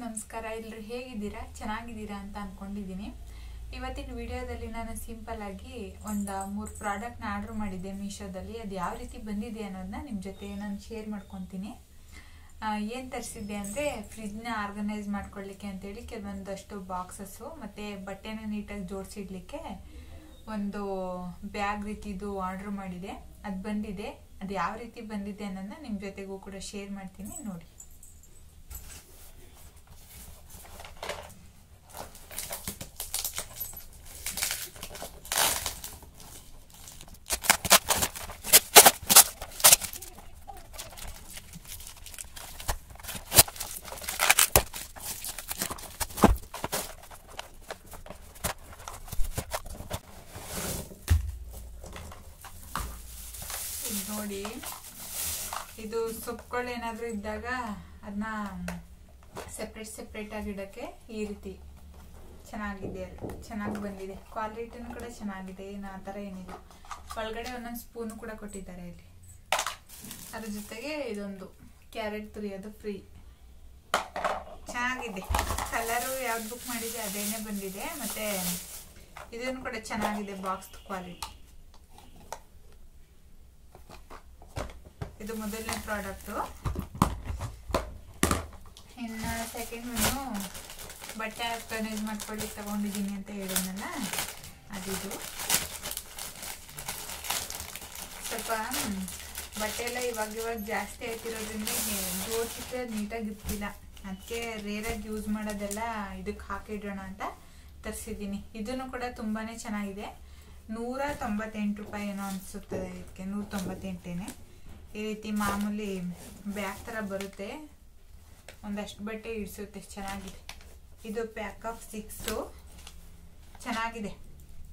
ನಮಸ್ಕಾರ ಎಲ್ಲರೂ ಹೇಗಿದ್ದೀರಾ ಚೆನ್ನಾಗಿದ್ದೀರಾ ಅಂತ ಅನ್ಕೊಂಡಿದ್ದೀನಿ। ಇವತ್ತಿನ ವಿಡಿಯೋದಲ್ಲಿ ನಾನು ಸಿಂಪಲ್ ಆಗಿ ಒಂದು 3 ಪ್ರಾಡಕ್ಟ್ ನ ಆರ್ಡರ್ ಮಾಡಿದ್ದೆ ಮೀಶೋದಲ್ಲಿ। ಅದು ಯಾವ ರೀತಿ ಬಂದಿದೆ ಅನ್ನೋದನ್ನ ನಿಮ್ಮ ಜೊತೆ ನಾನು ಶೇರ್ ಮಾಡ್ಕೊಂತೀನಿ। ಏನು ತರಿಸಿದ್ದೆ ಅಂದ್ರೆ ಫ್ರಿಡ್ಜ್ ನ ಆರ್ಗನೈಸ್ ಮಾಡ್ಕೊಳ್ಳಿಕ್ಕೆ ಅಂತ ಹೇಳಿ ಕೆಲವೊಂದಷ್ಟು ಬಾಕ್ಸಸ್ ಮತ್ತೆ ಬಟ್ಟೆನ ನೀಟಾಗಿ ಜೋಡಿಸಿ ಇಡ್ಲಿಕ್ಕೆ ಒಂದು ಬ್ಯಾಗ್ ರೀತಿದು ಆರ್ಡರ್ ಮಾಡಿದೆ। ಅದು ಬಂದಿದೆ। ಅದು ಯಾವ ರೀತಿ ಬಂದಿದೆ ಅನ್ನೋದನ್ನ ನಿಮ್ಮ ಜೊತೆಗೂ ಕೂಡ ಶೇರ್ ಮಾಡ್ತೀನಿ, ನೋಡಿ। ನೋಡಿ, ಇದು ಸೊಪ್ಪುಗಳು ಏನಾದ್ರೂ ಇದ್ದಾಗ ಅದನ್ನ ಸೆಪರೇಟ್ ಆಗಿ ಇಡಕ್ಕೆ ಈ ರೀತಿ ಚೆನ್ನಾಗಿದೆ, ಚೆನ್ನಾಗಿ ಬಂದಿದೆ। ಕ್ವಾಲಿಟಿನೂ ಕೂಡ ಚೆನ್ನಾಗಿದೆ, ಏನು ಆ ಥರ ಏನಿಲ್ಲ। ಒಳಗಡೆ ಒಂದೊಂದು ಸ್ಪೂನ್ ಕೂಡ ಕೊಟ್ಟಿದ್ದಾರೆ ಇಲ್ಲಿ। ಅದ್ರ ಜೊತೆಗೆ ಇದೊಂದು ಕ್ಯಾರೆಟ್ ತುರಿಯೋದು ಫ್ರೀ, ಚೆನ್ನಾಗಿದೆ। ಕಲರು ಯಾವ್ದು ಬುಕ್ ಮಾಡಿದೆ ಅದೇನೆ ಬಂದಿದೆ। ಮತ್ತೆ ಇದನ್ನು ಕೂಡ ಚೆನ್ನಾಗಿದೆ ಬಾಕ್ಸ್ ಕ್ವಾಲಿಟಿ। ಇದು ಮೊದಲನೇ ಪ್ರಾಡಕ್ಟ್। ಇನ್ನು ಸೆಕೆಂಡ್ ಒಂದು ಬಟ್ಟೆ ಆರ್ಗನೈಸ್ ಮಾಡ್ಕೊಳ್ಳಿಕ್ಕೆ ತಗೊಂಡಿದ್ದೀನಿ ಅಂತ ಹೇಳಿದ್ನಲ್ಲ, ಅದಿದು ಸ್ವಲ್ಪ ಬಟ್ಟೆ ಎಲ್ಲ ಇವಾಗ ಜಾಸ್ತಿ ಆಯ್ತಿರೋದ್ರಿಂದ ಜೋಡಿಸಿದ್ರೆ ನೀಟಾಗಿ ಇರ್ತಿಲ್ಲ, ಅದಕ್ಕೆ ರೇರಾಗಿ ಯೂಸ್ ಮಾಡೋದೆಲ್ಲ ಇದಕ್ಕೆ ಹಾಕಿಡೋಣ ಅಂತ ತರಿಸಿದ್ದೀನಿ। ಇದನ್ನು ಕೂಡ ತುಂಬಾನೇ ಚೆನ್ನಾಗಿದೆ। 198 ರೂಪಾಯಿ ಏನೋ ಅನಿಸುತ್ತದೆ, ಇದಕ್ಕೆ 198 ಈ ರೀತಿ ಮಾಮೂಲಿ ಬ್ಯಾಗ್ ತರ ಬರುತ್ತೆ, ಒಂದಷ್ಟು ಬಟ್ಟೆ ಇಡಿಸುತ್ತೆ, ಚೆನ್ನಾಗಿದೆ। ಇದು ಪ್ಯಾಕ್ ಆಫ್ 6 ಚೆನ್ನಾಗಿದೆ,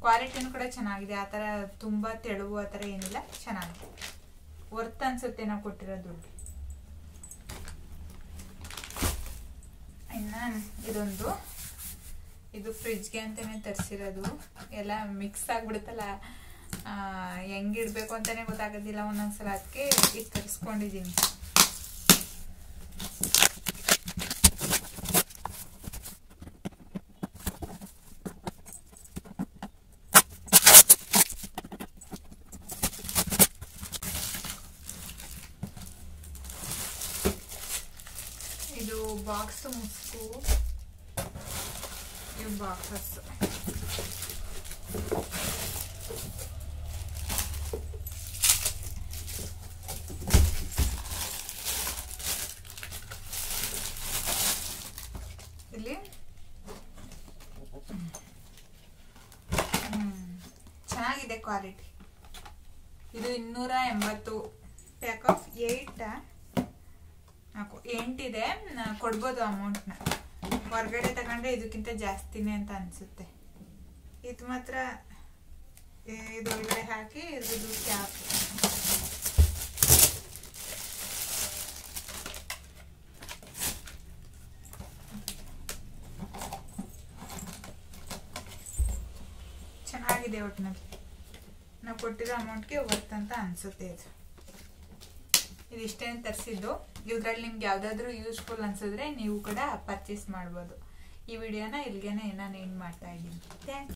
ಕ್ವಾಲಿಟಿನೂ ಕೂಡ ಚೆನ್ನಾಗಿದೆ। ಆ ಥರ ತುಂಬಾ ತೆಳುವು ಆ ಥರ ಏನಿಲ್ಲ, ಚೆನ್ನಾಗಿದೆ, ವರ್ತ್ ಅನ್ಸುತ್ತೆ ನಾವು ಕೊಟ್ಟಿರೋ ದುಡ್ಡು। ಇನ್ನು ಇದೊಂದು, ಇದು ಫ್ರಿಡ್ಜ್ಗೆ ಅಂತಾನೆ ತರಿಸಿರೋದು, ಎಲ್ಲ ಮಿಕ್ಸ್ ಆಗ್ಬಿಡುತ್ತಲ್ಲ, ಹೆಂಗಿಡ್ಬೇಕು ಅಂತಾನೆ ಗೊತ್ತಾಗೋದಿಲ್ಲ ಒಂದೊಂದ್ಸಲ, ಅದಕ್ಕೆ ಇದು ತರಿಸ್ಕೊಂಡಿದ್ದೀನಿ। ಇದು ಬಾಕ್ಸ್ ಮುಸ್ಕು, ಇವು ಬಾಕ್ಸಸ್ ಇಲ್ಲಿ ಚೆನ್ನಾಗಿದೆ ಕ್ವಾಲಿಟಿ। ಇದು 280, ಪ್ಯಾಕ್ ಆಫ್ 8 ಇದೆ, ಕೊಡ್ಬೋದು ಅಮೌಂಟ್ನ। ಹೊರಗಡೆ ತಗೊಂಡ್ರೆ ಇದಕ್ಕಿಂತ ಜಾಸ್ತಿನೇ ಅಂತ ಅನ್ಸುತ್ತೆ। ಇದು ಮಾತ್ರ ಇದೊಳಗಡೆ ಹಾಕಿ ಇದ್ರದ್ದು ಕ್ಯಾಪ್, ಚೆನ್ನಾಗಿದೆ। ಒಟ್ಟಿನಲ್ಲಿ ನಾವು ಕೊಟ್ಟಿರೋ ಅಮೌಂಟ್ಗೆ ವರ್ತ್ ಅಂತ ಅನ್ಸುತ್ತೆ ಇದು। ಇದಿಷ್ಟೇನು ತರಿಸಿದ್ದು। ಇದ್ರಲ್ಲಿ ನಿಮ್ಗೆ ಯಾವ್ದಾದ್ರು ಯೂಸ್ಫುಲ್ ಅನ್ಸಿದ್ರೆ ನೀವು ಕೂಡ ಪರ್ಚೇಸ್ ಮಾಡ್ಬೋದು। ಈ ವಿಡಿಯೋನ ಇಲ್ಲಿಗೆ ನಾನು ಎಂಡ್ ಮಾಡ್ತಾ ಇದ್ದೀನಿ। Thank you.